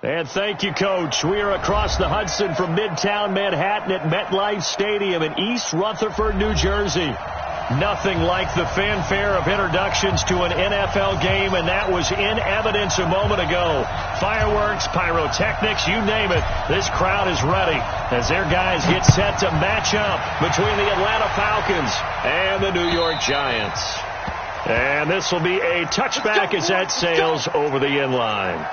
And thank you, Coach. We are across the Hudson from Midtown Manhattan at MetLife Stadium in East Rutherford, New Jersey. Nothing like the fanfare of introductions to an NFL game, and that was in evidence a moment ago. Fireworks, pyrotechnics, you name it. This crowd is ready as their guys get set to match up between the Atlanta Falcons and the New York Giants. And this will be a touchback as that sails over the end line.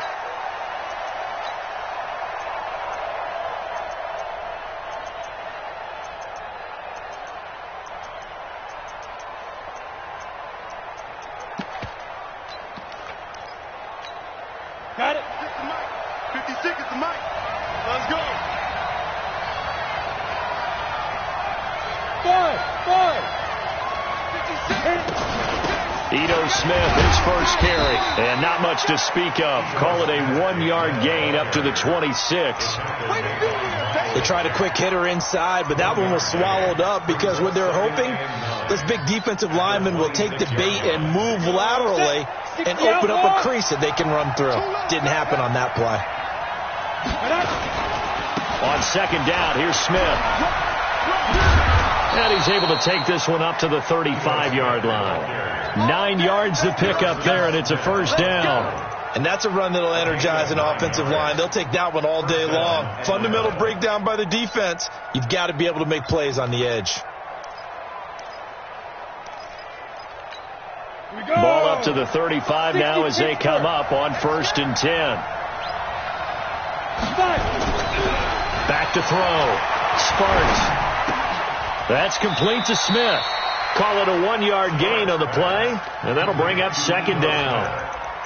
Got it. 56 is the mic. Let's go. 56. Ito Smith, his first carry, and not much to speak of. Call it a 1-yard gain up to the 26. They tried a quick hitter inside, but that one was swallowed up because what they're hoping, this big defensive lineman will take the bait and move laterally and open up a crease that they can run through. Didn't happen on that play. On second down, here's Smith. And he's able to take this one up to the 35-yard line. 9 yards to pick up there, and it's a first down. And that's a run that'll energize an offensive line. They'll take that one all day long. Fundamental breakdown by the defense. You've got to be able to make plays on the edge. Ball up to the 35 now as they come up on 1st and 10. Back to throw. Sparks. That's complete to Smith. Call it a 1-yard gain on the play, and that'll bring up second down.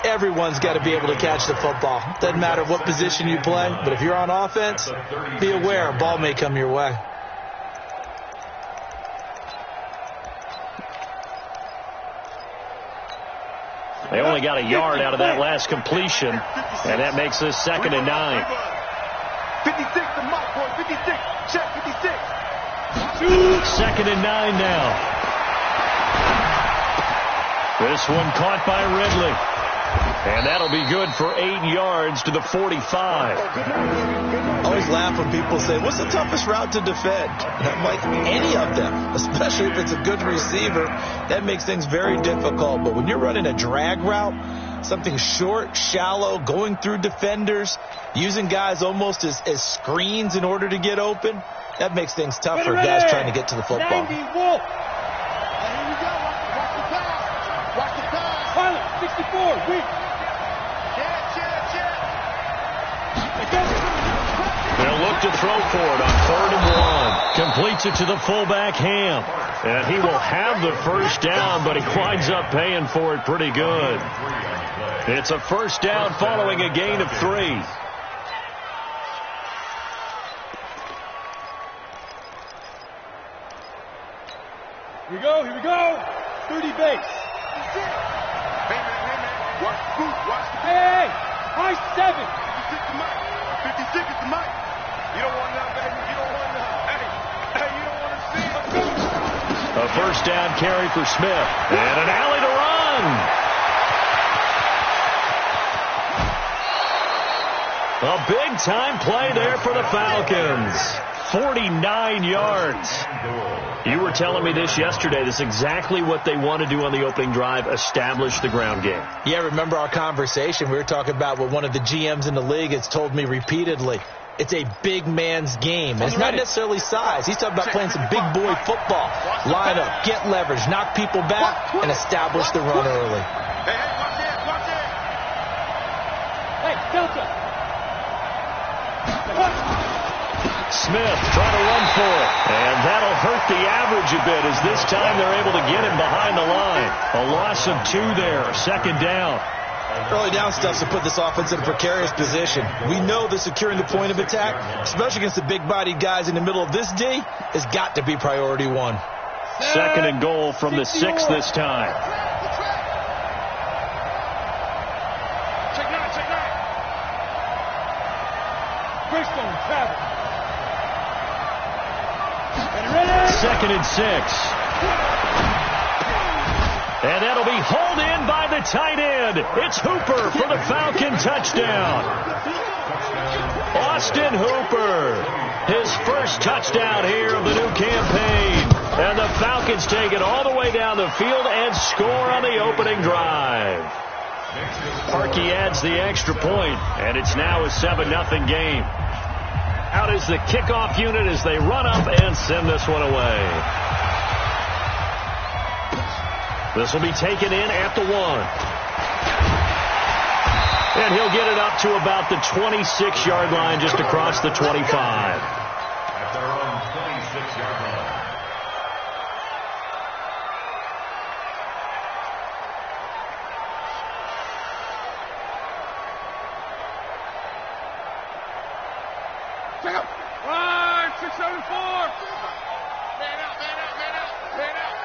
Everyone's got to be able to catch the football. Doesn't matter what position you play, but if you're on offense, be aware a ball may come your way. They only got a yard out of that last completion, and that makes this 2nd and 9. 56 to Mike, boy. 56. Check 56. 2nd and 9 now. This one caught by Ridley. And that'll be good for 8 yards to the 45. I always laugh when people say, what's the toughest route to defend? And I'm like, any of them, especially if it's a good receiver. That makes things very difficult. But when you're running a drag route, something short, shallow, going through defenders, using guys almost as screens in order to get open, that makes things tough for guys trying to get to the football. 90 Wolf. Here we go. Watch the pass. Watch the pass. Pilot, 64. Weak. They'll look to throw for it on 3rd and 1. Completes it to the fullback, Ham. And he will have the first down, but he winds up paying for it pretty good. It's a first down following a gain of 3. Here we go. Here we go. 30 base. Hey, man. Watch the boot. Watch the boot. Hey. High 7. 56 to Mike. 56 is the Mike. You don't want none, baby. You don't want none. Hey, you don't want to see it. A first down carry for Smith. And an alley to run. A big-time play there for the Falcons. 49 yards. You were telling me this yesterday. This is exactly what they want to do on the opening drive, establish the ground game. Yeah, remember our conversation? We were talking about what one of the GMs in the league has told me repeatedly. It's a big man's game. And it's not necessarily size. He's talking about playing some big boy football. Line up, get leverage, knock people back, and establish the run early. Hey, watch it. Watch it. Hey, Delta. Smith trying to run for it. And that'll hurt the average a bit as this time they're able to get him behind the line. A loss of 2 there. 2nd down. Early down stuff to put this offense in a precarious position. We know that securing the point of attack, especially against the big-bodied guys in the middle of this D, has got to be priority 1. 2nd and goal from the 6 this time. Check 9. 2nd and 6. And that'll be hauled in by the tight end. It's Hooper for the Falcon touchdown. Austin Hooper, his first touchdown here of the new campaign. And the Falcons take it all the way down the field and score on the opening drive. Parkey adds the extra point, and it's now a 7-0 game. Out is the kickoff unit as they run up and send this one away. This will be taken in at the 1. And he'll get it up to about the 26-yard line, just across the 25. At their own 26-yard line. Check out. 674. Man out, man out, man out, man out.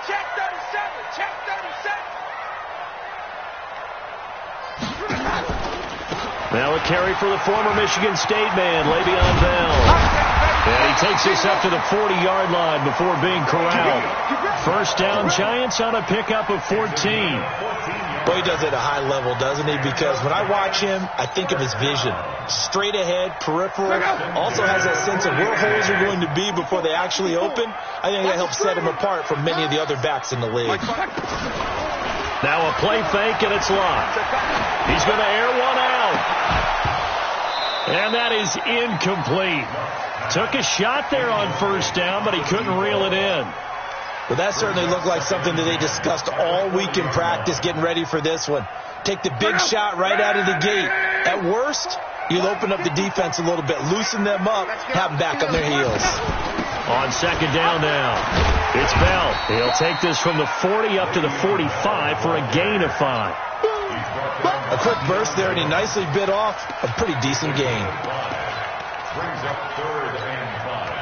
Check 37, check 37. Now a carry for the former Michigan State man, Le'Veon Bell. And he takes this up to the 40-yard line before being corralled. First down, Giants on a pickup of 14. Well, he does it at a high level, doesn't he? Because when I watch him, I think of his vision. Straight ahead, peripheral. Also has that sense of where holes are going to be before they actually open. I think that helps set him apart from many of the other backs in the league. Now a play fake, and it's locked. He's going to air one out. And that is incomplete. Took a shot there on first down, but he couldn't reel it in. Well, that certainly looked like something that they discussed all week in practice, getting ready for this one. Take the big shot right out of the gate. At worst, you'll open up the defense a little bit, loosen them up, have them back on their heels. On second down now, it's Bell. He'll take this from the 40 up to the 45 for a gain of 5. A quick burst there, and he nicely bit off a pretty decent gain. Brings up 3rd and 5.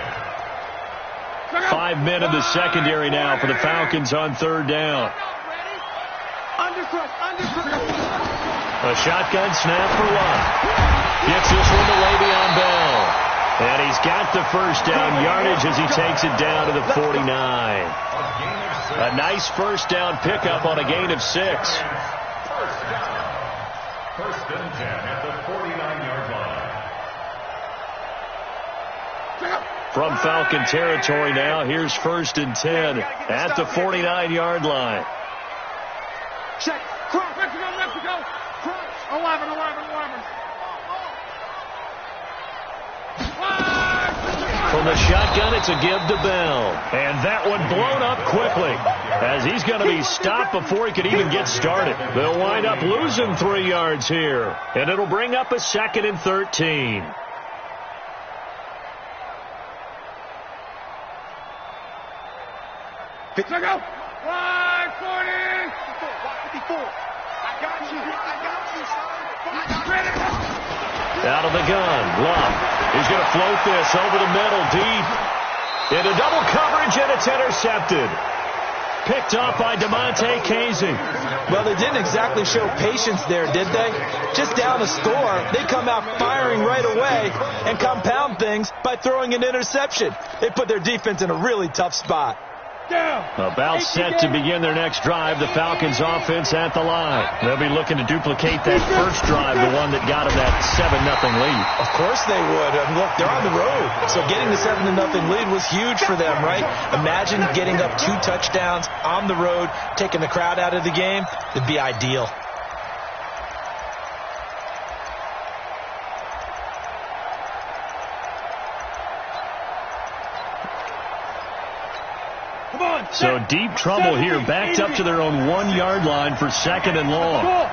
5 men in the secondary now for the Falcons on third down. A shotgun snap for Lott. Gets this one to Le'Veon Bell. And he's got the first down yardage as he takes it down to the 49. A nice first down pickup on a gain of 6. First down. First and 10 at the 49-yard line. From Falcon territory now, here's first and 10 at the 49-yard line. Check. Crunch. Mexico. Crunch. 11. From the shotgun, it's a give to Bell. And that one blown up quickly as he's going to be stopped before he could even get started. They'll wind up losing 3 yards here. And it'll bring up a 2nd and 13. Go. 140. 54. I got you. Out of the gun, Love. He's going to float this over the middle, deep. Into double coverage, and it's intercepted. Picked off by DeMonte Casey. Well, they didn't exactly show patience there, did they? Just down a score, they come out firing right away and compound things by throwing an interception. They put their defense in a really tough spot. About set to begin their next drive, the Falcons offense at the line. They'll be looking to duplicate that first drive, the one that got them that 7-0 lead. Of course they would. Look, they're on the road, so getting the 7-0 lead was huge for them, right? Imagine getting up 2 touchdowns on the road, taking the crowd out of the game. It'd be ideal. So deep trouble here, backed up to their own 1-yard line for 2nd and long. Go.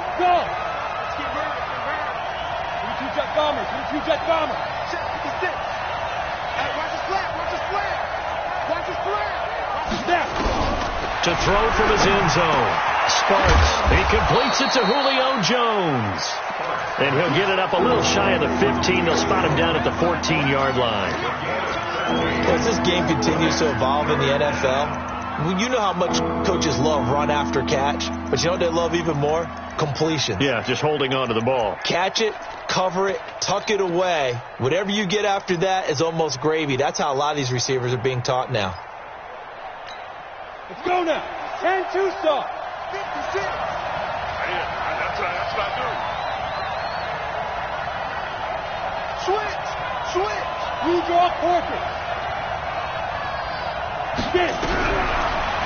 Two-jet bomber. Hey, watch his flat. To throw from his end zone. Sparks. He completes it to Julio Jones. And he'll get it up a little shy of the 15. They'll spot him down at the 14-yard line. As this game continues to evolve in the NFL, you know how much coaches love run after catch, but you know what they love even more? Completion. Yeah, just holding on to the ball. Catch it, cover it, tuck it away. Whatever you get after that is almost gravy. That's how a lot of these receivers are being taught now. Let's go now. 10-2 stop. 56. That's what I do. Switch. Blue draw corporate. Spin.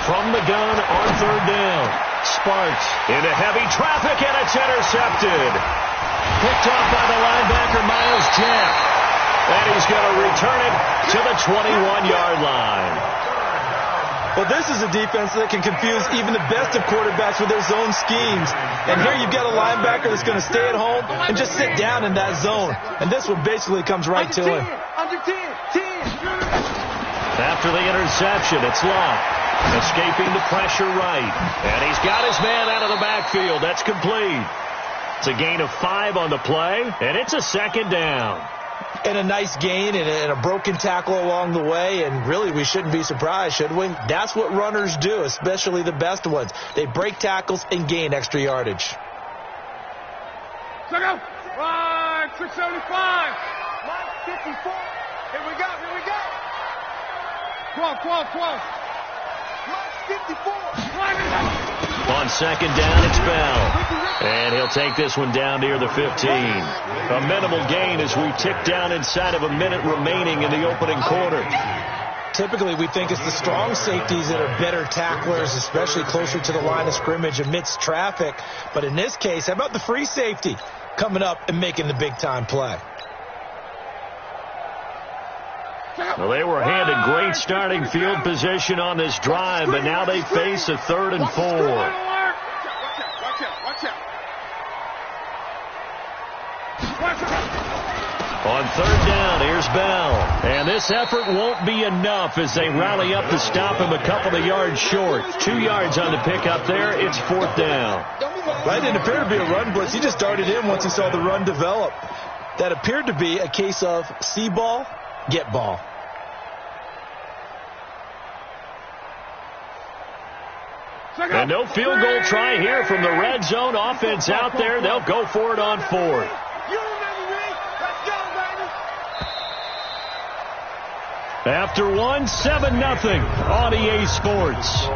From the gun on third down. Sparks into heavy traffic, and it's intercepted. Picked off by the linebacker, Miles Jack. And he's going to return it to the 21-yard line. Well, this is a defense that can confuse even the best of quarterbacks with their zone schemes. And here you've got a linebacker that's going to stay at home and just sit down in that zone. And this one basically comes right to him. Under 10. After the interception, it's Locke. Escaping the pressure right. And he's got his man out of the backfield. That's complete. It's a gain of 5 on the play, and it's a second down. And a nice gain and a broken tackle along the way. And really, we shouldn't be surprised, should we? That's what runners do, especially the best ones. They break tackles and gain extra yardage. Check out. Line 675. Line 54. Here we go. 12. Line 54. On second down, it's Bell. And he'll take this one down near the 15. A minimal gain as we tick down inside of a minute remaining in the opening quarter. Typically, we think it's the strong safeties that are better tacklers, especially closer to the line of scrimmage amidst traffic. But in this case, how about the free safety coming up and making the big-time play? Well, they were handed great starting field position on this drive, but now they face a 3rd and 4. On third down, here's Bell. And this effort won't be enough as they rally up to stop him a couple of yards short. 2 yards on the pickup there. It's 4th down. That didn't appear to be a run blitz. He just darted in once he saw the run develop. That appeared to be a case of see ball, get ball. And no field goal try here from the red zone. Offense out there. They'll go for it on 4th. After 1, 7-0 on EA Sports.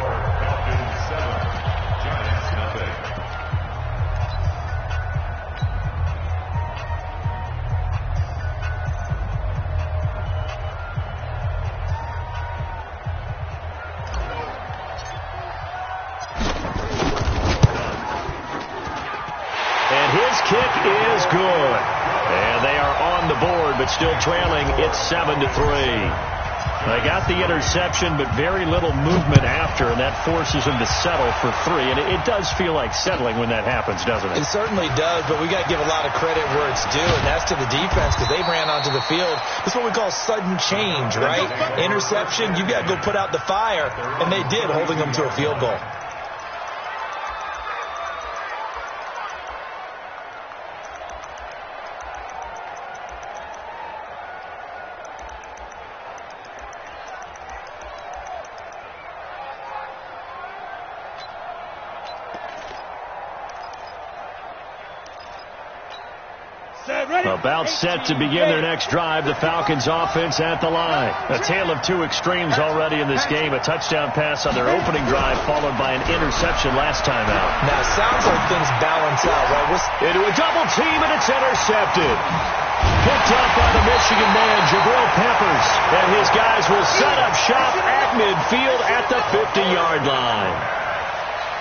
And his kick is good. And they are on the board, but still trailing. It's 7-3. They got the interception, but very little movement after, and that forces them to settle for 3. And it does feel like settling when that happens, doesn't it? It certainly does, but we got to give a lot of credit where it's due, and that's to the defense because they ran onto the field. That's what we call sudden change, right? Interception, you got to go put out the fire, and they did, holding them to a field goal. About set to begin their next drive. The Falcons offense at the line. A tale of 2 extremes already in this game. A touchdown pass on their opening drive followed by an interception last time out. Now, sounds like things balance out, right? Into a double team, and it's intercepted. Picked up by the Michigan man, Jabril Peppers. And his guys will set up shop at midfield at the 50-yard line.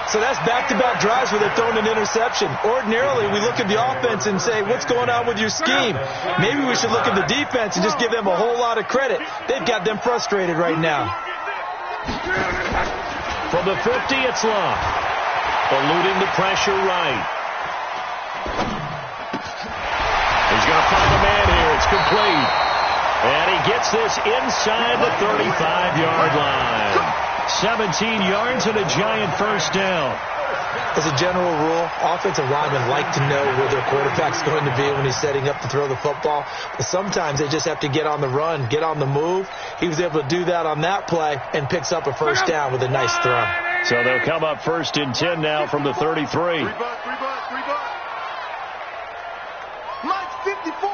So that's back-to-back drives where they're throwing an interception. Ordinarily, we look at the offense and say, what's going on with your scheme? Maybe we should look at the defense and just give them a whole lot of credit. They've got them frustrated right now. From the 50, it's Locke. Eluding the pressure right. He's going to find a man here. It's complete. And he gets this inside the 35-yard line. 17 yards and a giant first down. As a general rule, offensive linemen like to know where their quarterback's going to be when he's setting up to throw the football. But sometimes they just have to get on the run, get on the move. He was able to do that on that play and picks up a first down with a nice throw. So they'll come up 1st and 10 now from the 33. Mike 54.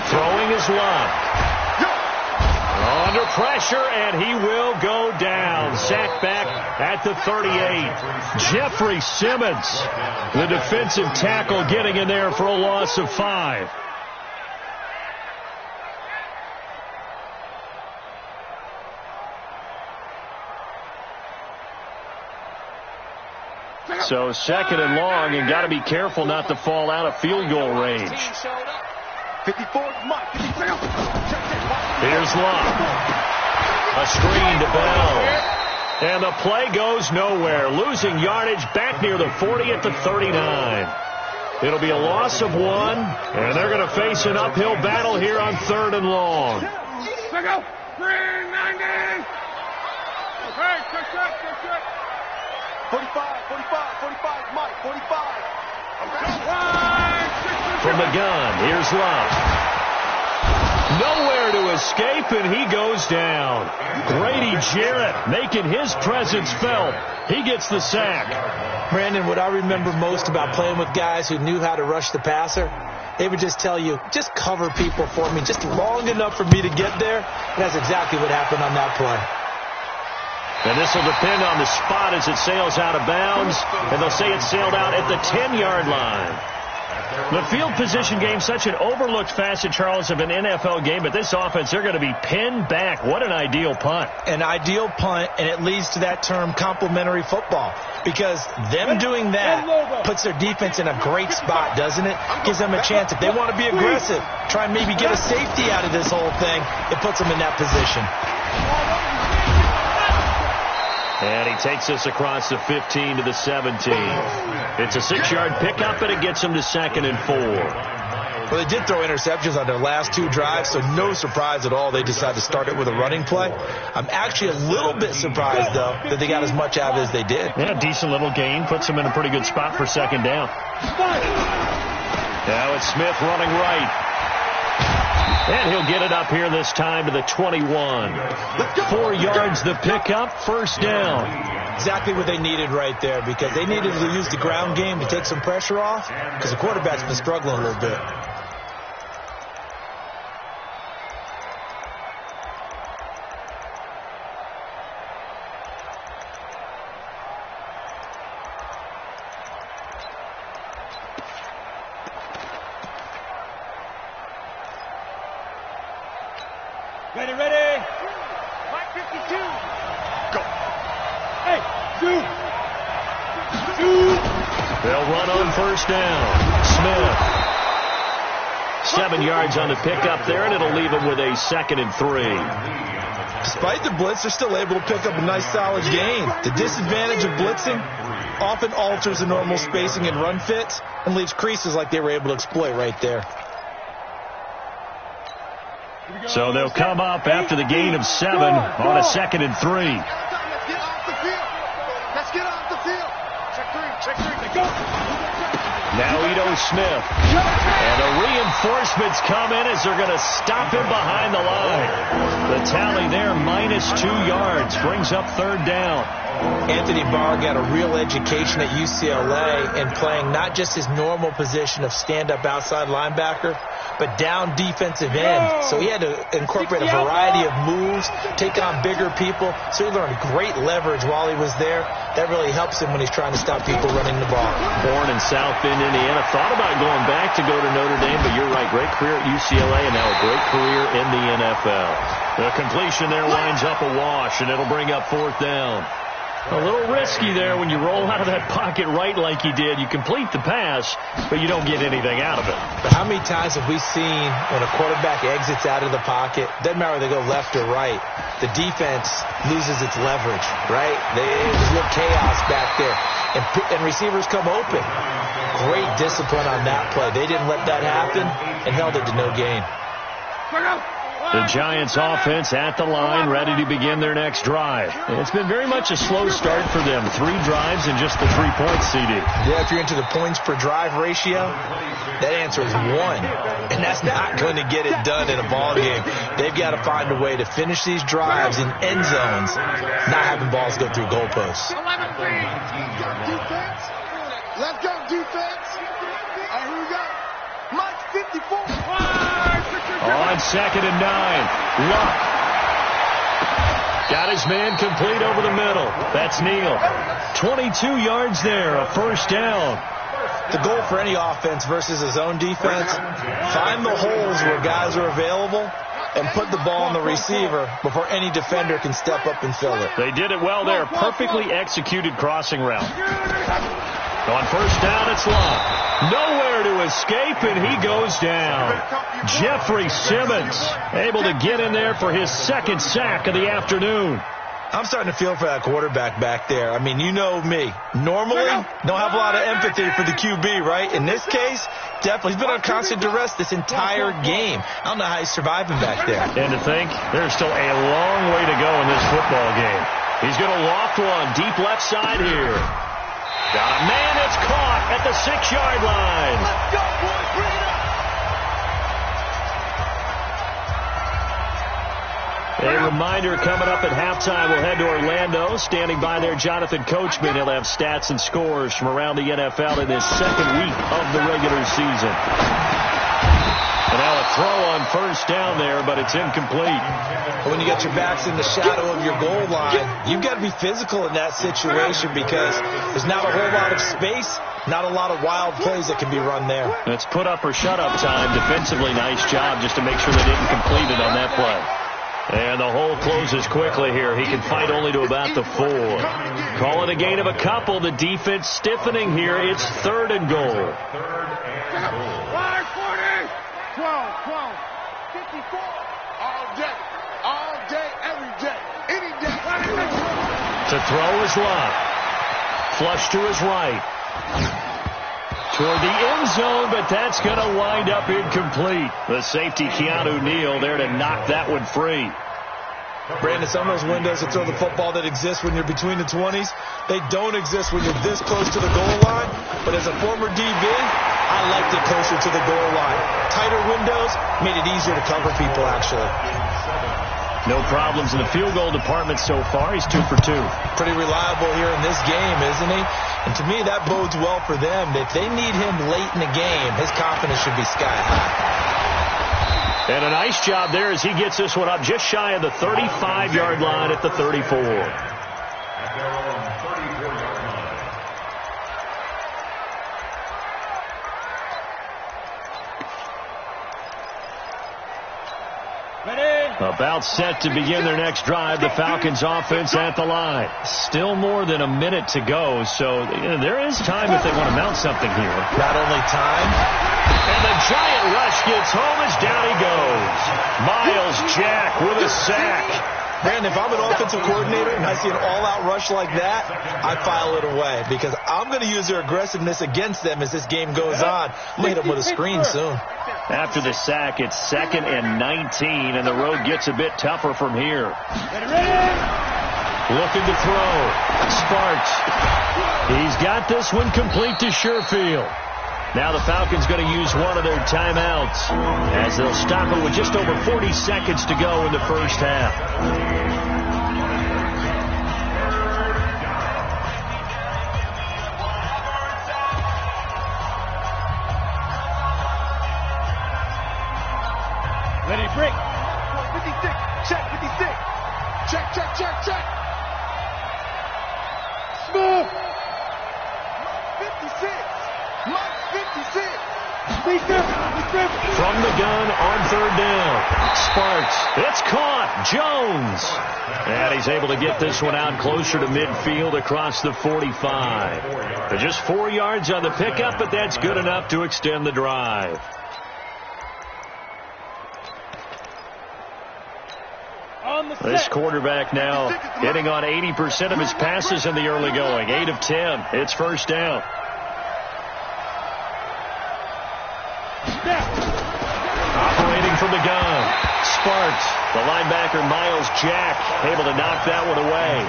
Throwing is Locke. Under pressure, and he will go down. Sacked back at the 38. Jeffrey Simmons, the defensive tackle, getting in there for a loss of 5. So 2nd and long, and got to be careful not to fall out of field goal range. 54, Mike. Here's Love. A screen to Bell. And the play goes nowhere. Losing yardage back near the 40 at the 39. It'll be a loss of 1, and they're going to face an uphill battle here on 3rd and long. Check out. 390. Hey, check. 45, Mike, 45. From the gun, here's Love. Nowhere to escape, and he goes down. Grady Jarrett making his presence felt. He gets the sack. Brandon, what I remember most about playing with guys who knew how to rush the passer, they would just tell you, just cover people for me, just long enough for me to get there. And that's exactly what happened on that play. And this will depend on the spot as it sails out of bounds. And they'll say it sailed out at the 10-yard line. The field position game, such an overlooked facet, Charles, of an NFL game. But this offense, they're going to be pinned back. What an ideal punt. An ideal punt, and it leads to that term complementary football. Because them doing that puts their defense in a great spot, doesn't it? Gives them a chance. If they want to be aggressive, try and maybe get a safety out of this whole thing, it puts them in that position. And he takes us across the 15 to the 17. It's a 6-yard pickup, and it gets him to 2nd and 4. Well, they did throw interceptions on their last 2 drives, so no surprise at all they decided to start it with a running play. I'm actually a little bit surprised, though, that they got as much out of it as they did. Yeah, decent little gain. Puts them in a pretty good spot for 2nd down. Now it's Smith running right. And he'll get it up here this time to the 21. 4 yards the pickup, 1st down. Exactly what they needed right there, because they needed to use the ground game to take some pressure off, because the quarterback's been struggling a little bit. Ready. Mike 52. Go. Hey, shoot. They'll run on 1st down. Smith. 7 yards on the pickup there, and it'll leave him with a 2nd and 3. Despite the blitz, they're still able to pick up a nice solid gain. The disadvantage of blitzing often alters the normal spacing and run fits and leaves creases like they were able to exploit right there. So they'll come up after the gain of 7 on a 2nd and 3. Let's get off the field. Check 3. Go. Now Ito Smith. And the reinforcements come in as they're going to stop him behind the line. The tally there, -2 yards, brings up 3rd down. Anthony Barr got a real education at UCLA in playing not just his normal position of stand-up outside linebacker, but down defensive end. So he had to incorporate a variety of moves, take on bigger people. So he learned great leverage while he was there. That really helps him when he's trying to stop people running the ball. Born in South Bend, Indiana. Thought about going back to go to Notre Dame, but you're right. Great career at UCLA and now a great career in the NFL. The completion there winds up a wash, and it'll bring up 4th down. A little risky there when you roll out of that pocket right like he did. You complete the pass, but you don't get anything out of it. But how many times have we seen when a quarterback exits out of the pocket, doesn't matter whether they go left or right, the defense loses its leverage, right? There's a little chaos back there, and receivers come open. Great discipline on that play. They didn't let that happen and held it to no gain. The Giants offense at the line, ready to begin their next drive. And it's been very much a slow start for them. 3 drives and just the 3 points, CD. Yeah, if you're into the points per drive ratio, that answer is 1. And that's not going to get it done in a ball game. They've got to find a way to finish these drives in end zones, not having balls go through goalposts. 11-3. Defense. Let's go, defense. All right, here we go. Mike 54. On 2nd and 9. Luck. Got his man complete over the middle. That's Neal. 22 yards there, a first down. The goal for any offense versus his own defense, find the holes where guys are available and put the ball on the receiver before any defender can step up and fill it. They did it well there. Perfectly executed crossing route. On first down, it's Love. Nowhere to escape, and he goes down. Jeffrey Simmons able to get in there for his second sack of the afternoon. I'm starting to feel for that quarterback back there. I mean, you know me. Normally, don't have a lot of empathy for the QB, right? In this case, definitely. He's been on constant duress this entire game. I don't know how he's surviving back there. And to think, there's still a long way to go in this football game. He's going to loft one deep left side here. Got a man that's caught at the 6-yard line. Let's go, boys. Bring it up. A reminder coming up at halftime, we'll head to Orlando. Standing by there, Jonathan Coachman. He'll have stats and scores from around the NFL in this second week of the regular season. And now a throw on first down there, but it's incomplete. When you get your backs in the shadow of your goal line, you've got to be physical in that situation because there's not a whole lot of space, not a lot of wild plays that can be run there. It's put up or shut up time. Defensively, nice job just to make sure they didn't complete it on that play. And the hole closes quickly here. He can fight only to about the 4. Calling a gain of a couple. The defense stiffening here. It's 3rd and goal. 5, 40, 12, 54. All day, every day, any day. To throw is Love. Flush to his right. Toward the end zone, but that's going to wind up incomplete. The safety, Keanu Neal, there to knock that one free. Brandon, some of those windows to throw the football that exist when you're between the 20s, they don't exist when you're this close to the goal line. But as a former DB, I liked it closer to the goal line. Tighter windows made it easier to cover people, actually. No problems in the field goal department so far. He's 2 for 2. Pretty reliable here in this game, isn't he? And to me, that bodes well for them. If they need him late in the game, his confidence should be sky high. And a nice job there as he gets this one up just shy of the 35-yard line at the 34. About set to begin their next drive. The Falcons offense at the line. Still more than a minute to go, so there is time if they want to mount something here. Not only time. And the giant rush gets home as down he goes. Miles Jack with a sack. Brandon, if I'm an offensive coordinator and I see an all-out rush like that, I file it away because I'm going to use their aggressiveness against them as this game goes on. I'm going to hit them with a screen soon. After the sack, it's 2nd and 19, and the road gets a bit tougher from here. Looking to throw. Sparks. He's got this one complete to Sherfield. Now the Falcons going to use one of their timeouts as they'll stop it with just over 40 seconds to go in the first half. Ready, break. 56. Check, 56. Check. Smooth. 56. Mike 56. From the gun on 3rd down. Sparks. It's caught. Jones. And he's able to get this one out closer to midfield across the 45. They're just 4 yards on the pickup, but that's good enough to extend the drive. This quarterback now hitting on 80% of his passes in the early going. 8 of 10. It's first down. Operating from the gun. Sparks. The linebacker, Miles Jack, able to knock that one away.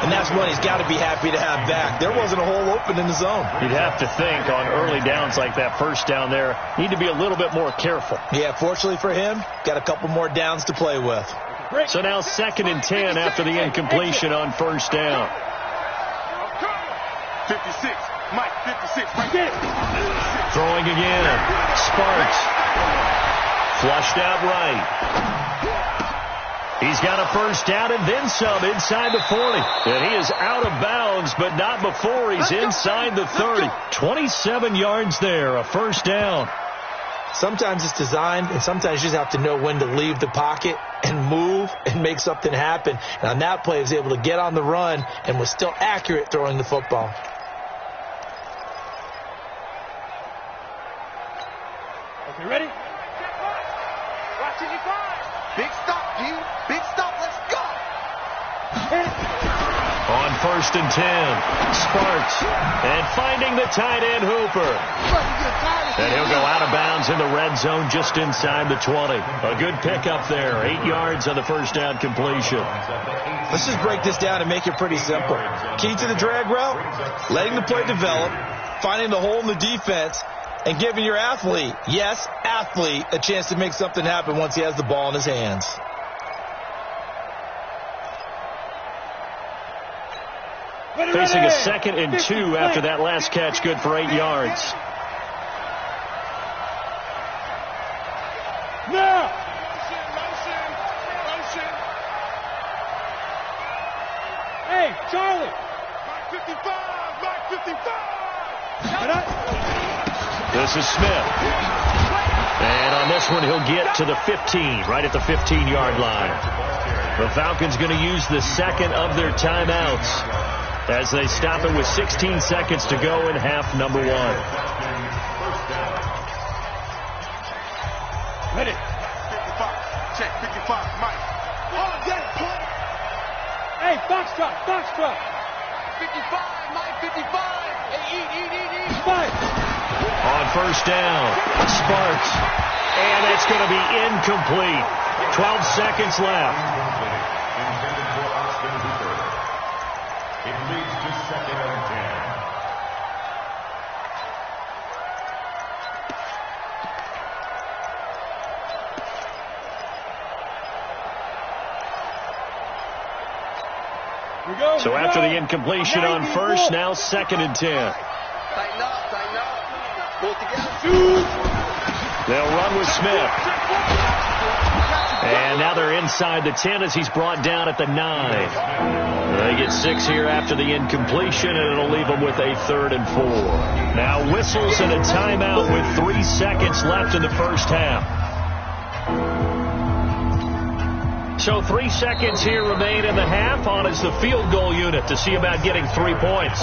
And that's one he's got to be happy to have back. There wasn't a hole open in the zone. You'd have to think on early downs like that first down there, need to be a little bit more careful. Yeah, fortunately for him, got a couple more downs to play with. So now 2nd and 10 after the incompletion on first down. 56. Mike, 56. Right there. Throwing again. Sparks. Flushed out right. He's got a first down and then some inside the 40. And he is out of bounds, but not before he's inside the 30. 27 yards there, a first down. Sometimes it's designed, and sometimes you just have to know when to leave the pocket and move and make something happen. And on that play, he was able to get on the run and was still accurate throwing the football. Okay, ready? Watching you fire. Big stop, G. Big stop. Let's go. On 1st and 10, Sparks. And finding the tight end, Hooper. And he'll go out of bounds in the red zone just inside the 20. A good pickup there. 8 yards on the first down completion. Let's just break this down and make it pretty simple. Key to the drag route, letting the play develop, finding the hole in the defense, and giving your athlete, yes, athlete, a chance to make something happen once he has the ball in his hands. Facing a 2nd and 2 after that last catch, good for 8 yards. Now! Hey, Charlie! Mike 55! Mike 55! This is Smith. And on this one, he'll get to the 15, right at the 15-yard line. The Falcons going to use the second of their timeouts as they stop it with 16 seconds to go in half number 1. Ready. 55. Check 55. Mike. Oh, yeah. Hey, Foxtrot. 55. Mike 55. Hey, eat. Fight. On first down, Sparks. And it's going to be incomplete. 12 seconds left. Intended for Austin Hooper. It leads to 2nd and 10. So after the incompletion on first, now 2nd and 10. Tighten up. Pull together. They'll run with Smith. And now they're inside the 10 as he's brought down at the 9. They get 6 here after the incompletion, and it'll leave them with a 3rd and 4. Now whistles and a timeout with 3 seconds left in the first half. So 3 seconds here remain in the half. On is the field goal unit to see about getting 3 points.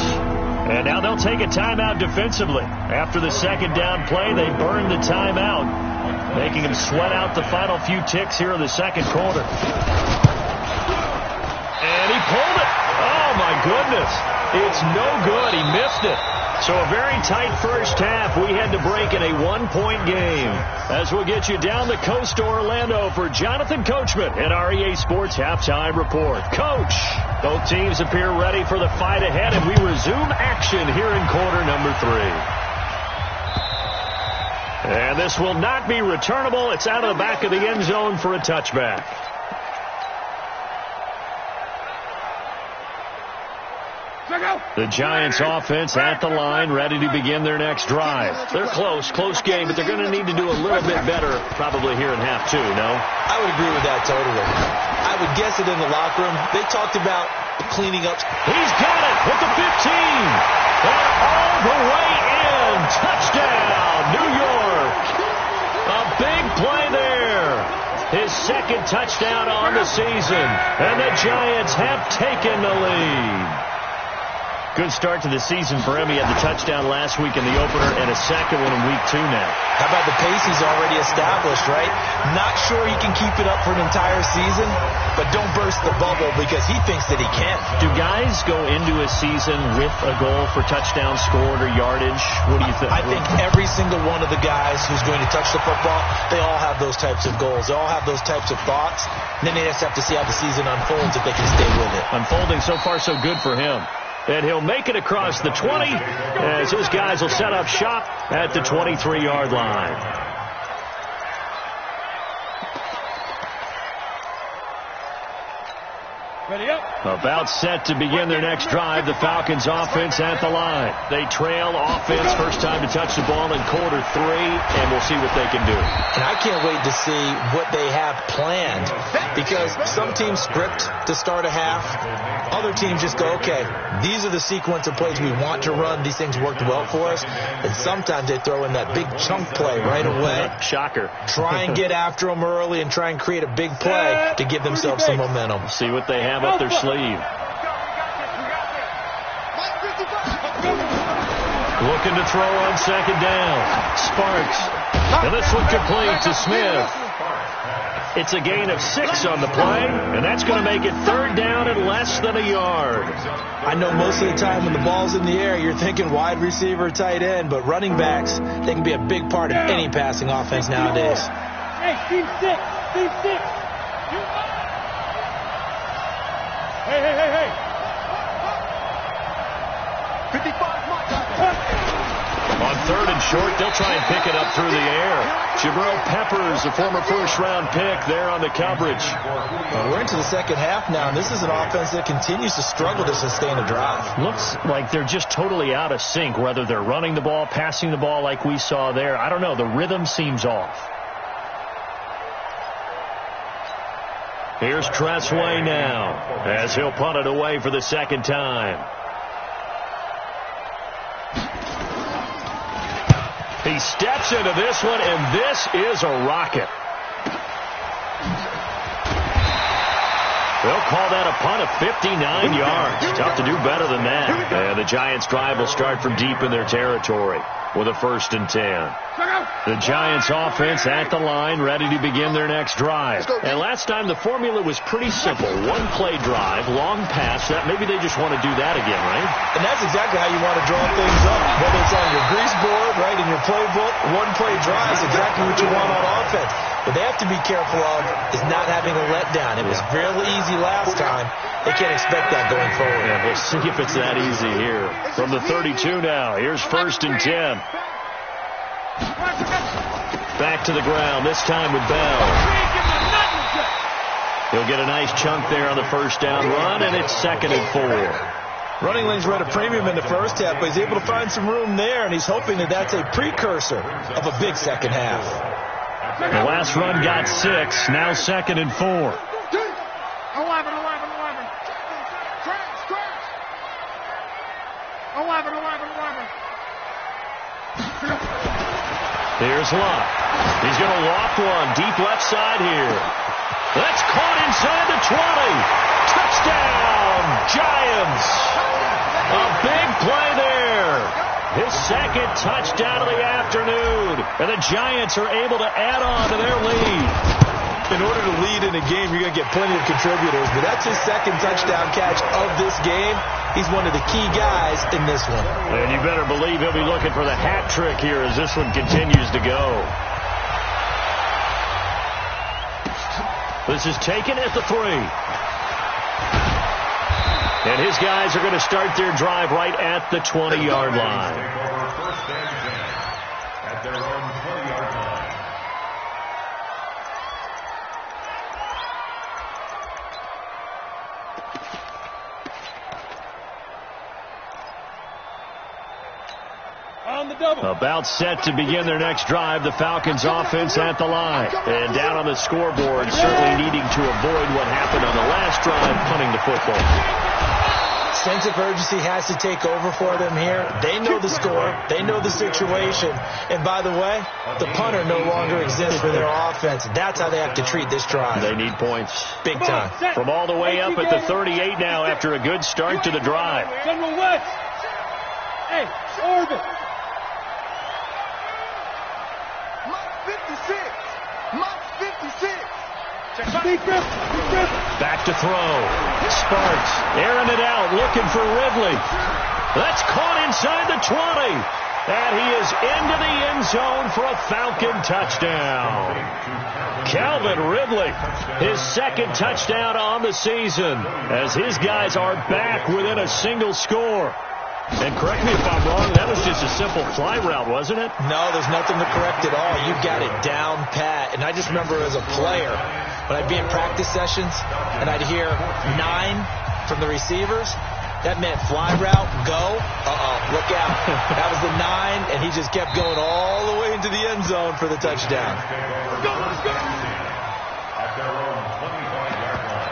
And now they'll take a timeout defensively. After the second down play, they burn the timeout, making them sweat out the final few ticks here in the second quarter. And he pulled it. Oh, my goodness. It's no good. He missed it. So a very tight first half. We had to break in a 1-point game. As we'll get you down the coast to Orlando for Jonathan Coachman in our EA Sports Halftime Report. Coach, both teams appear ready for the fight ahead, and we resume action here in quarter number 3. And this will not be returnable. It's out of the back of the end zone for a touchback. The Giants offense at the line, ready to begin their next drive. They're close game, but they're going to need to do a little bit better probably here in half 2, no? I would agree with that totally. I would guess it in the locker room. They talked about cleaning up. He's got it with the 15. And all the way in. Touchdown, New York. A big play there. His 2nd touchdown on the season. And the Giants have taken the lead. Good start to the season for him. He had the touchdown last week in the opener and a second one in week 2 now. How about the pace he's already established, right? Not sure he can keep it up for an entire season, but don't burst the bubble because he thinks that he can. Do guys go into a season with a goal for touchdown scored or yardage? What do you think? I think every single one of the guys who's going to touch the football, they all have those types of goals. They all have those types of thoughts. And then they just have to see how the season unfolds if they can stay with it. Unfolding so far so good for him. And he'll make it across the 20 as his guys will set up shop at the 23-yard line. About set to begin their next drive, the Falcons offense at the line. They trail offense, first time to touch the ball in quarter 3, and we'll see what they can do. And I can't wait to see what they have planned, because some teams script to start a half. Other teams just go, okay, these are the sequence of plays we want to run. These things worked well for us. And sometimes they throw in that big chunk play right away. Shocker. Try and get after them early and try and create a big play to give themselves some momentum. See what they have up their sleeve. Looking to throw on second down. Sparks. And this one complete to Smith. It's a gain of 6 on the play, and that's going to make it third down and less than a yard. I know most of the time when the ball's in the air, you're thinking wide receiver, tight end, but running backs, they can be a big part of any passing offense nowadays. Hey, team 6. Team 6. Hey. 55, On third and short, they'll try and pick it up through the air. Jabril Peppers, a former first-round pick, there on the coverage. We're into the second half now, and this is an offense that continues to struggle to sustain a drive. Looks like they're just totally out of sync, whether they're running the ball, passing the ball like we saw there. I don't know. The rhythm seems off. Here's Tressway now, as he'll punt it away for the second time. He steps into this one, and this is a rocket. They'll call that a punt of 59 yards. Tough to do better than that. And the Giants' drive will start from deep in their territory with a 1st and 10. The Giants' offense at the line, ready to begin their next drive. And last time the formula was pretty simple. One-play drive, long pass. That maybe they just want to do that again, right? And that's exactly how you want to draw things up. Whether it's on your grease board, right, in your playbook, one-play drive is exactly what you want on offense. What they have to be careful of is not having a letdown. It was real easy last time. They can't expect that going forward. Yeah, we'll see if it's that easy here. From the 32 now, here's 1st and 10. Back to the ground, this time with Bell. He'll get a nice chunk there on the first down run, and it's 2nd and 4. Running lanes were at a premium in the first half, but he's able to find some room there, and he's hoping that that's a precursor of a big second half. The last run got 6, now 2nd and 4. 11. Here's Luck. He's going to walk one deep left side here. That's caught inside the 20. Touchdown, Giants. A big play there. His 2nd touchdown of the afternoon. And the Giants are able to add on to their lead. In order to lead in a game, you're going to get plenty of contributors, but that's his 2nd touchdown catch of this game. He's one of the key guys in this one. And you better believe he'll be looking for the hat trick here as this one continues to go. This is taken at the 3. And his guys are going to start their drive right at the 20-yard line. At their own 20-yard line. About set to begin their next drive, the Falcons offense at the line. And down on the scoreboard, certainly needing to avoid what happened on the last drive, punting the football. Sense of urgency has to take over for them here. They know the score. They know the situation. And by the way, the punter no longer exists for their offense. That's how they have to treat this drive. They need points. Big time. From all the way up at the 38 now after a good start to the drive. General West. Hey, orbit. 56. Mike 56. Back to throw. Sparks airing it out, looking for Ridley. That's caught inside the 20. And he is into the end zone for a Falcon touchdown. Calvin Ridley, his 2nd touchdown on the season, as his guys are back within a single score. And correct me if I'm wrong, that was just a simple fly route, wasn't it? No, there's nothing to correct at all. You've got it down pat. And I just remember as a player, when I'd be in practice sessions and I'd hear 9 from the receivers, that meant fly route, go, look out. That was the 9, and he just kept going all the way into the end zone for the touchdown. Let's go, let's go. At their own 25-yard line.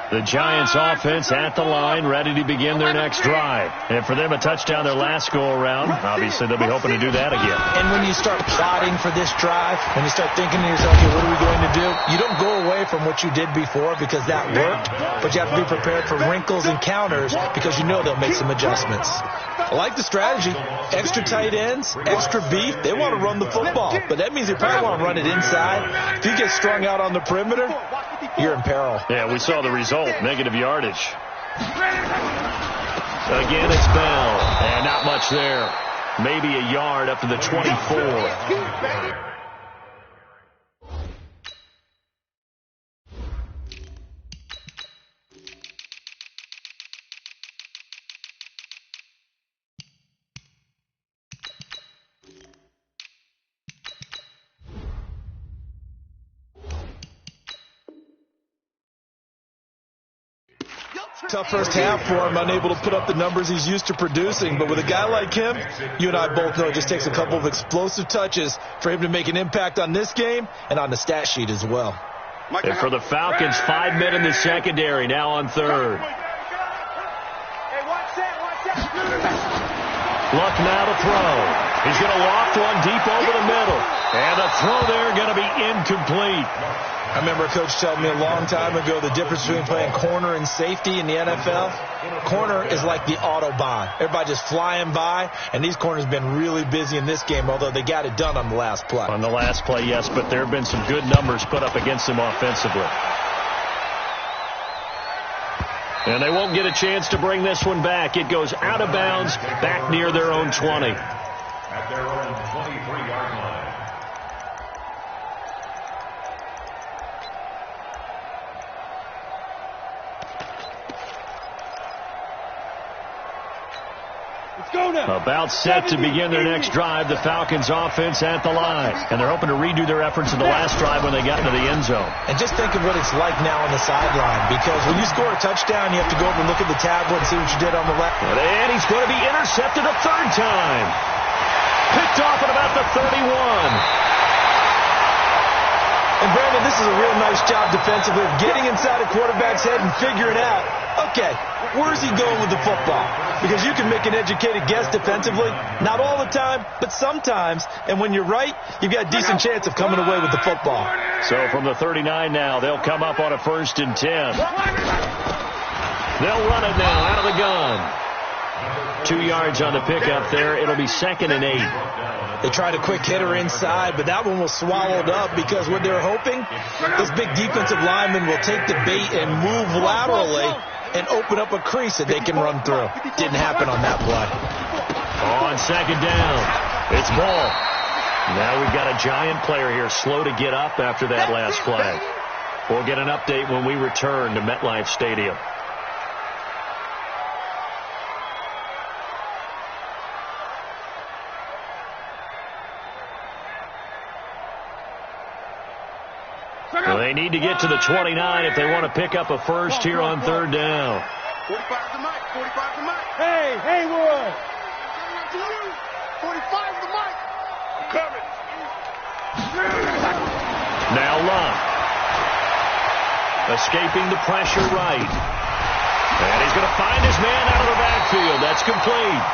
The Giants offense at the line, ready to begin their next drive. And for them, a touchdown their last go-around. Obviously, they'll be hoping to do that again. And when you start plotting for this drive, when you start thinking to yourself, okay, what are we going to do? You don't go away from what you did before because that worked, but you have to be prepared for wrinkles and counters because you know they'll make some adjustments. I like the strategy. Extra tight ends, extra beef. They want to run the football, but that means they probably want to run it inside. If you get strung out on the perimeter, you're in peril. Yeah, we saw the result, negative yardage. Again, it's Bell, and not much there. Maybe a yard up to the 24. Tough first half for him, unable to put up the numbers he's used to producing. But with a guy like him, you and I both know it just takes a couple of explosive touches for him to make an impact on this game and on the stat sheet as well. And for the Falcons, 5 men in the secondary, now on third. Luck now to throw. He's going to loft one deep over the middle. And the throw there going to be incomplete. I remember a coach telling me a long time ago the difference between playing corner and safety in the NFL. Corner is like the Autobahn. Everybody just flying by, and these corners have been really busy in this game, although they got it done on the last play. On the last play, yes, but there have been some good numbers put up against them offensively. And they won't get a chance to bring this one back. It goes out of bounds, back near their own 20. At their own 23-yard line. About set to begin their next drive, the Falcons offense at the line. And they're hoping to redo their efforts in the last drive when they got into the end zone. And just think of what it's like now on the sideline, because when you score a touchdown, you have to go over and look at the tablet and see what you did on the left. And he's going to be intercepted a third time. Picked off at about the 31. And Brandon, this is a real nice job defensively of getting inside a quarterback's head and figuring out, okay, where's he going with the football? Because you can make an educated guess defensively, not all the time, but sometimes. And when you're right, you've got a decent chance of coming away with the football. So from the 39 now, they'll come up on a 1st and 10. They'll run it now out of the gun. 2 yards on the pickup there. It'll be 2nd and 8. They tried a quick hitter inside, but that one was swallowed up because what they're hoping, this big defensive lineman will take the bait and move laterally and open up a crease that they can run through. Didn't happen on that play. On 2nd down, it's Ball. Now we've got a Giant player here slow to get up after that last play. We'll get an update when we return to MetLife Stadium. Well, they need to get to the 29 if they want to pick up a first here on 3rd down. 45 the mic. 45 the mic. Hey, Haywood. 45 the mic. I'm coming. Now Luck. Escaping the pressure right. And he's going to find his man out of the backfield. That's complete.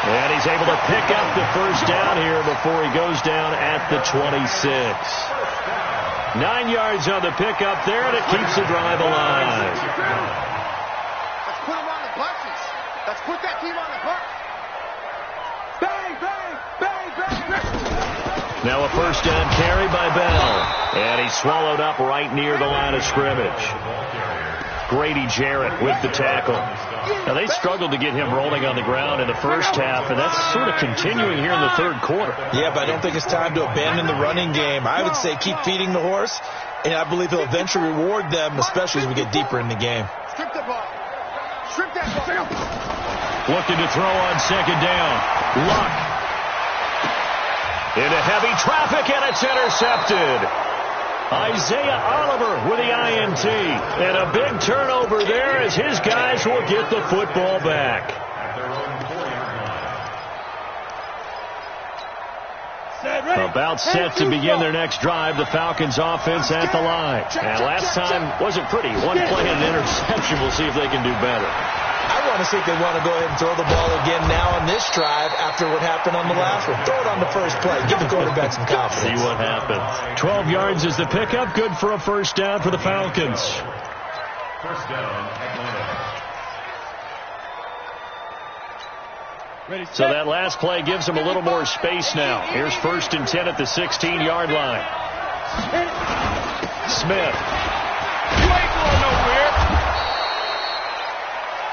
And he's able to pick up the first down here before he goes down at the 26. 9 yards on the pickup there, and it keeps the drive alive. Let's put him on the buses. Let's put that team on the bus. Bang, bang, bang, bang, bang. Now a first down carry by Bell. And he's swallowed up right near the line of scrimmage. Grady Jarrett with the tackle. Now, they struggled to get him rolling on the ground in the first half, and that's sort of continuing here in the 3rd quarter. Yeah, but I don't think it's time to abandon the running game. I would say keep feeding the horse, and I believe he'll eventually reward them, especially as we get deeper in the game. Strip the ball. Strip that ball. Looking to throw on second down. Luck. Into heavy traffic, and it's intercepted. Isaiah Oliver with the INT. And a big turnover there as his guys will get the football back. About set to begin their next drive. The Falcons offense at the line. And last time wasn't pretty. One play and an interception. We'll see if they can do better. I want to see if they want to go ahead and throw the ball again now on this drive after what happened on the last one. Throw it on the first play. Give the quarterback some confidence. See what happens. 12 yards is the pickup. Good for a first down for the Falcons. First down, Atlanta. So that last play gives them a little more space now. Here's 1st and 10 at the 16-yard line. Smith. You ain't going nowhere.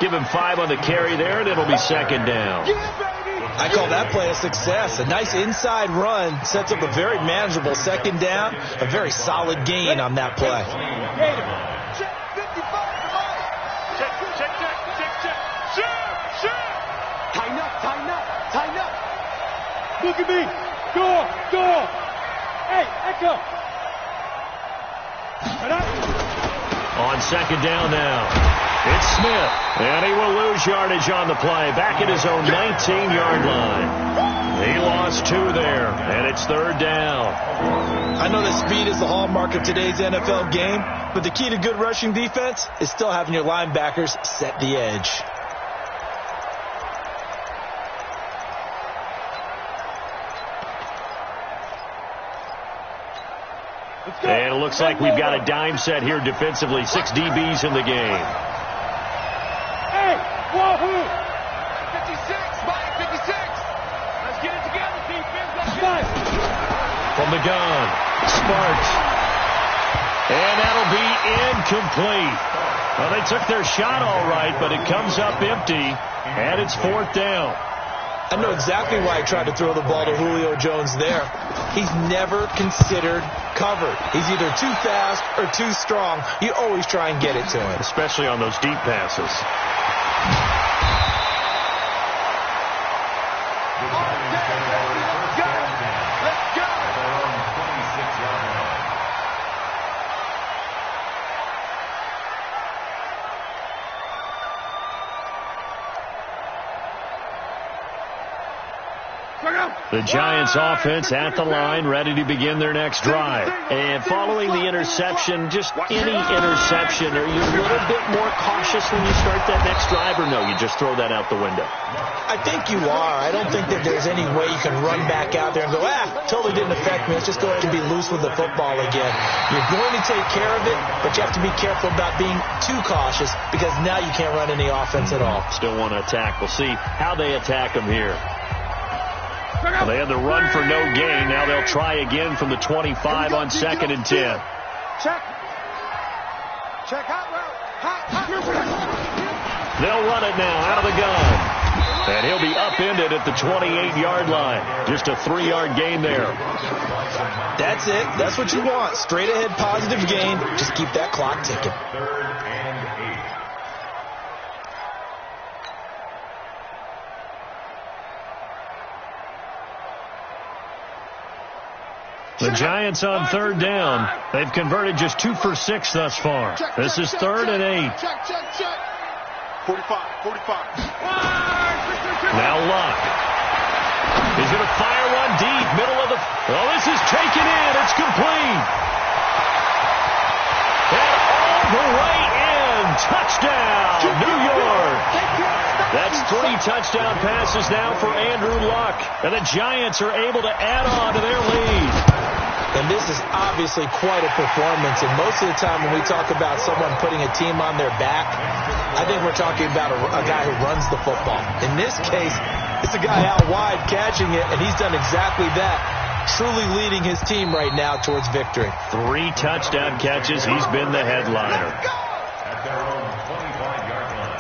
Give him 5 on the carry there, and it'll be second down. I call that play a success. A nice inside run sets up a very manageable second down. A very solid gain on that play. Check 55. Check. Tighten up. Look at me. Door. Hey, Echo. On second down now, it's Smith. And he will lose yardage on the play. Back at his own 19-yard line. He lost 2 there, and it's 3rd down. I know that speed is the hallmark of today's NFL game, but the key to good rushing defense is still having your linebackers set the edge. And it looks like we've got a dime set here defensively. 6 DBs in the game. Hey, wahoo! 56, Mike, 56. Let's get it together, defense. Let's get it. From the gun, Sparks. And that'll be incomplete. Well, they took their shot all right, but it comes up empty, and it's 4th down. I know exactly why I tried to throw the ball to Julio Jones there. He's never considered covered. He's either too fast or too strong. You always try and get it to him. Especially on those deep passes. Let's go. The Giants offense at the line, ready to begin their next drive. And following the interception, just any interception, are you a little bit more cautious when you start that next drive, or no, you just throw that out the window? I think you are. I don't think that there's any way you can run back out there and go, totally didn't affect me. Let's just go ahead and be loose with the football again. You're going to take care of it, but you have to be careful about being too cautious because now you can't run any offense at all. Still want to attack. We'll see how they attack them here. Well, they had the run for no gain. Now they'll try again from the 25 on 2nd and 10. Check out route. They'll run it now out of the gun. And he'll be upended at the 28-yard line. Just a 3-yard gain there. That's it. That's what you want. Straight ahead positive gain. Just keep that clock ticking. 3rd and 8. The Giants on 3rd down. They've converted just 2 for 6 thus far. This is 3rd and 8. Check. 45. Now Luck. He's going to fire one deep, middle of the... Oh, this is taken in. It's complete. And all the way in. Touchdown, New York. That's 3 touchdown passes now for Andrew Luck. And the Giants are able to add on to their lead. And this is obviously quite a performance. And most of the time when we talk about someone putting a team on their back, I think we're talking about a guy who runs the football. In this case, it's a guy out wide catching it, and he's done exactly that, truly leading his team right now towards victory. 3 touchdown catches. He's been the headliner. At their own 25-yard line.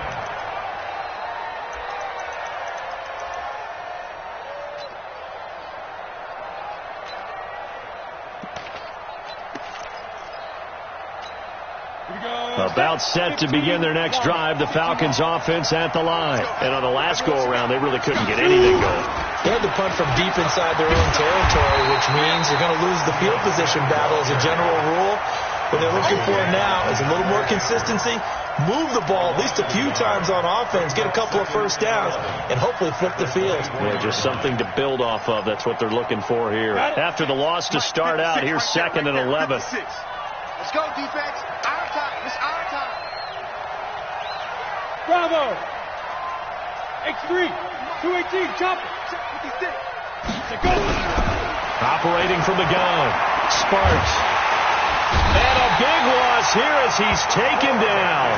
About set to begin their next drive, the Falcons offense at the line. And on the last go-around, they really couldn't get anything going. They had to punt from deep inside their own territory, which means they're going to lose the field position battle as a general rule. What they're looking for now is a little more consistency, move the ball at least a few times on offense, get a couple of first downs, and hopefully flip the field. Yeah, just something to build off of. That's what they're looking for here. After the loss to start out, here's 2nd and 11. Let's go, defense. Our time. It's our time. Bravo. X3. 218. Chop it. 56. Go. Operating from the gun. Sparks. And a big loss here as he's taken down.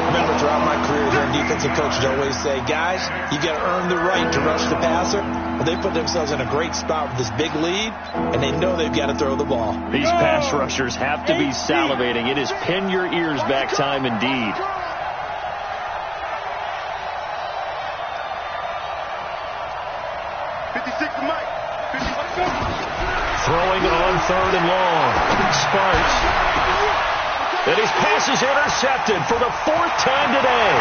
Remember, throughout my career here in defensive coach, I always say, guys, you got to earn the right to rush the passer. Well, they put themselves in a great spot with this big lead, and they know they've got to throw the ball. These pass rushers have to be salivating. It is pin your ears back time indeed. Throwing on 3rd and long. Sparks. And his pass is intercepted for the 4th time today.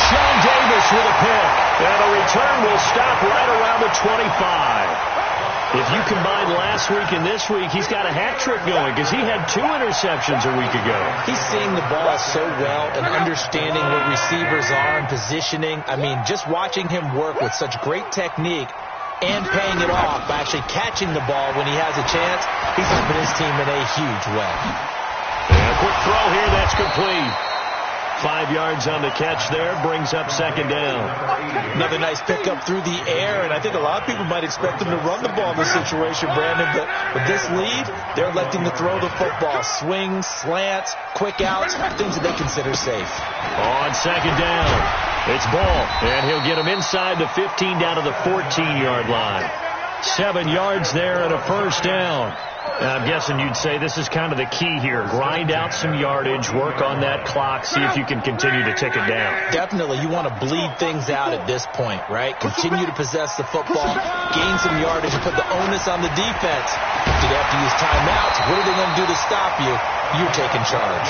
Sean Davis with a pick. And a return will stop right around the 25. If you combine last week and this week, he's got a hat trick going because he had 2 interceptions a week ago. He's seeing the ball so well and understanding what receivers are and positioning. I mean, just watching him work with such great technique and paying it off by actually catching the ball when he has a chance, he's helping his team in a huge way. And a quick throw here, that's complete. 5 yards on the catch there, brings up 2nd down. Another nice pickup through the air, and I think a lot of people might expect him to run the ball in this situation, Brandon, but with this lead, they're electing to throw the football. Swings, slants, quick outs, things that they consider safe. On 2nd down, it's Ball, and he'll get him inside the 15 down to the 14-yard line. 7 yards there and a first down. I'm guessing you'd say this is kind of the key here. Grind out some yardage, work on that clock, see if you can continue to tick it down. Definitely. You want to bleed things out at this point, right? Continue to possess the football, gain some yardage, and put the onus on the defense. Do they have to use timeouts? What are they going to do to stop you? You're taking charge.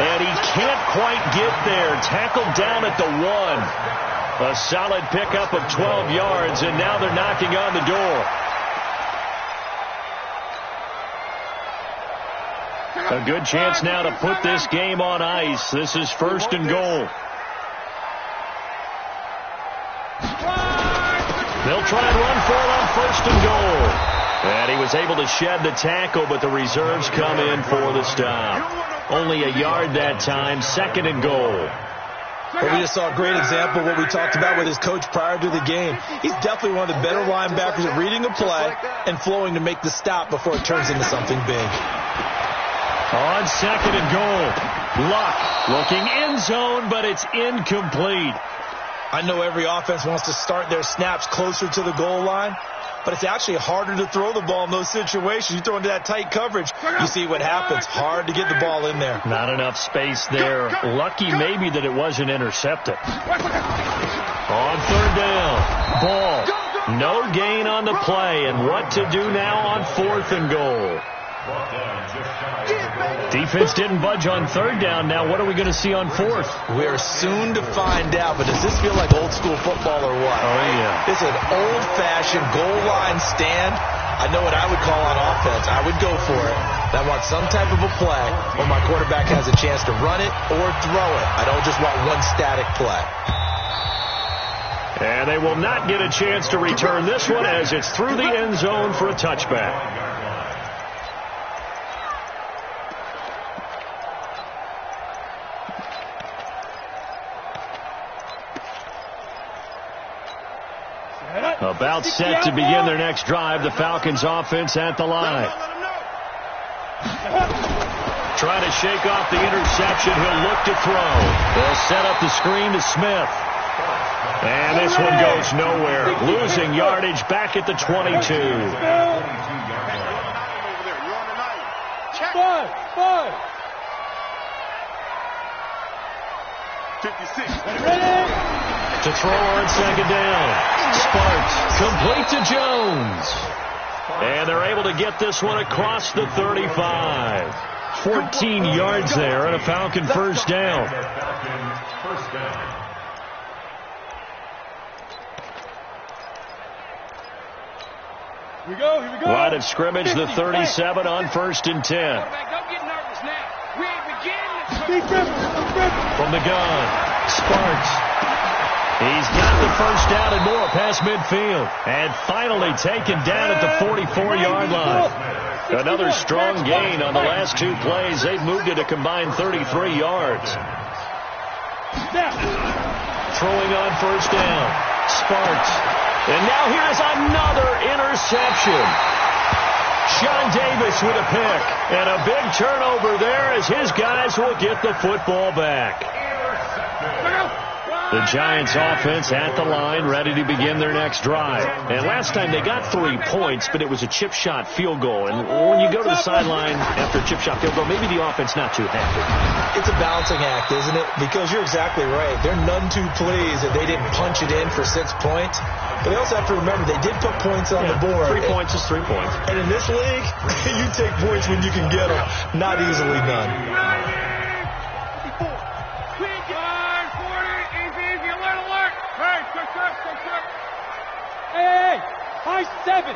And he can't quite get there. Tackled down at the 1. A solid pickup of 12 yards, and now they're knocking on the door. A good chance now to put this game on ice. This is 1st and goal. They'll try and run for it on 1st and goal. And he was able to shed the tackle, but the reserves come in for the stop. Only a yard that time, 2nd and goal. Well, we just saw a great example of what we talked about with his coach prior to the game. He's definitely one of the better linebackers at reading a play and flowing to make the stop before it turns into something big. On 2nd and goal, Luck looking end zone, but it's incomplete. I know every offense wants to start their snaps closer to the goal line, but it's actually harder to throw the ball in those situations. You throw into that tight coverage, you see what happens. Hard to get the ball in there. Not enough space there. Lucky maybe that it wasn't intercepted. On 3rd down, Ball. No gain on the play, and what to do now on 4th and goal. Defense didn't budge on 3rd down. Now what are we going to see on 4th? We're soon to find out, but does this feel like old school football or what? Oh, yeah. This is an old-fashioned goal line stand. I know what I would call on offense. I would go for it. I want some type of a play where my quarterback has a chance to run it or throw it. I don't just want one static play. And they will not get a chance to return this one as it's through the end zone for a touchback. About set to begin their next drive, the Falcons offense at the line. Trying to shake off the interception. He'll look to throw. They'll set up the screen to Smith. And this one goes nowhere. Losing yardage back at the 22. To throw on 2nd down. Sparks complete to Jones. And they're able to get this one across the 35. 14 yards there and a Falcon first down. Here we go, here we go. Line of scrimmage, the 37 on 1st and 10. Don't get nervous now. We ain't beginning. From the gun, Sparks. He's got the first down and more past midfield. And finally taken down at the 44-yard line. Another strong gain on the last 2 plays. They've moved it a combined 33 yards. Throwing on first down, Sparks. And now here's another interception. Sean Davis with a pick. And a big turnover there as his guys will get the football back. The Giants offense at the line, ready to begin their next drive. And last time they got 3 points, but it was a chip shot field goal. And when you go to the sideline after a chip shot field goal, maybe the offense not too happy. It's a balancing act, isn't it? Because you're exactly right. They're none too pleased that they didn't punch it in for 6 points. But they also have to remember they did put points on the board. 3 points is 3 points. And in this league, you take points when you can get them. Not easily done. Hey, high 7.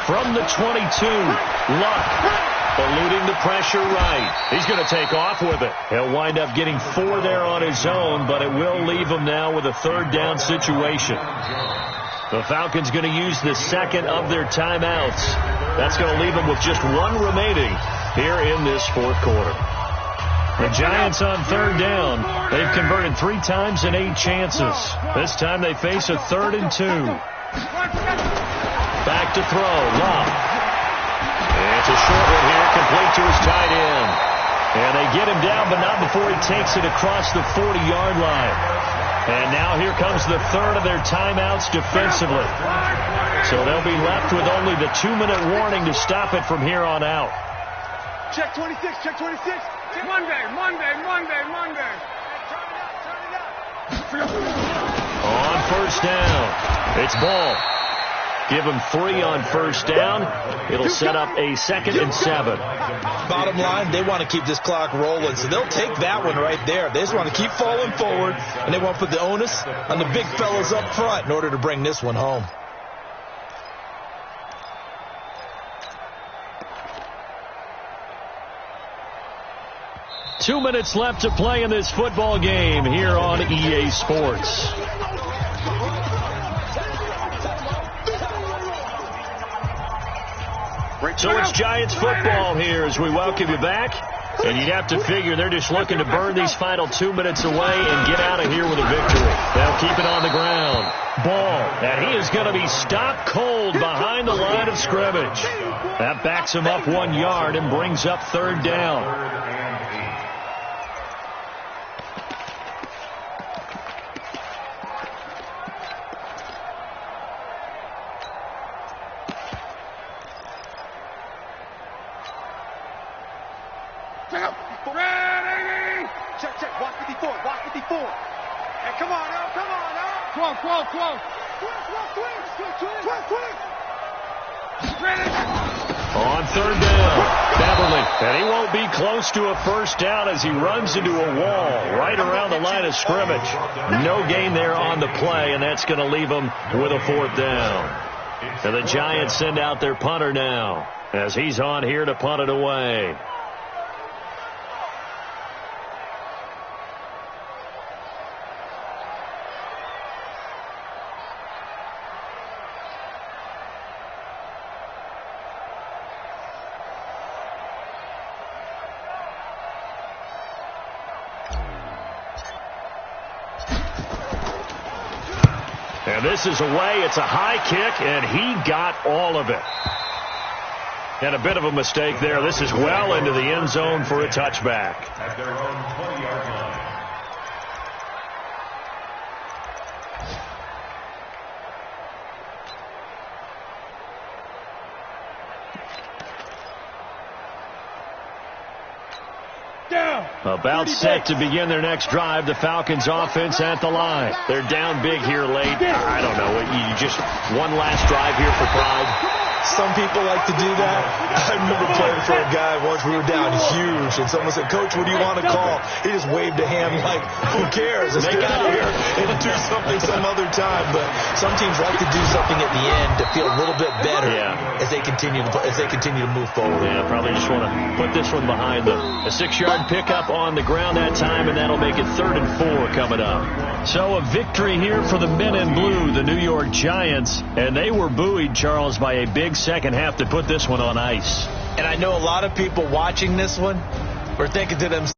From the 22, Luck eluding the pressure right. He's going to take off with it. He'll wind up getting 4 there on his own, but it will leave him now with a 3rd down situation. The Falcons going to use the second of their timeouts. That's going to leave them with just 1 remaining here in this 4th quarter. The Giants on 3rd down. They've converted 3 times in 8 chances. This time they face a 3rd and 2. Back to throw. Love. It's a short one here, complete to his tight end. And they get him down, but not before he takes it across the 40-yard line. And now here comes the 3rd of their timeouts defensively. So they'll be left with only the 2-minute warning to stop it from here on out. Check 26, check 26. Monday. On first down, it's Ball. Give him 3 on first down. It'll set up a 2nd and 7. Bottom line, they want to keep this clock rolling, so they'll take that one right there. They just want to keep falling forward, and they want to put the onus on the big fellas up front in order to bring this one home. Two minutes left to play in this football game here on EA Sports. So it's Giants football here as we welcome you back. And you'd have to figure they're just looking to burn these final 2 minutes away and get out of here with a victory. They'll keep it on the ground. Ball, and he is going to be stopped cold behind the line of scrimmage. That backs him up 1 yard and brings up 3rd down. Check. Watch 54. Hey, come on now. 12. On 3rd down, Beverly, and he won't be close to a first down as he runs into a wall right around the line of scrimmage. No gain there on the play, and that's going to leave him with a 4th down. And the Giants send out their punter now as he's on here to punt it away. And this is away. It's a high kick, and he got all of it. And a bit of a mistake there. This is well into the end zone for a touchback. At their own 20-yard line. About set to begin their next drive. The Falcons offense at the line. They're down big here late. I don't know. You just one last drive here for pride. Some people like to do that. I remember playing for a guy once. We were down huge, and someone said, "Coach, what do you want to call?" He just waved a hand like, "Who cares? Let's get out of here and do something some other time." But some teams like to do something at the end to feel a little bit better as they continue to move forward. Yeah, probably just want to put this one behind them. A 6-yard pickup on the ground that time, and that'll make it 3rd and 4 coming up. So a victory here for the men in blue, the New York Giants, and they were buoyed, Charles, by a big second half to put this one on ice. And I know a lot of people watching this one were thinking to themselves,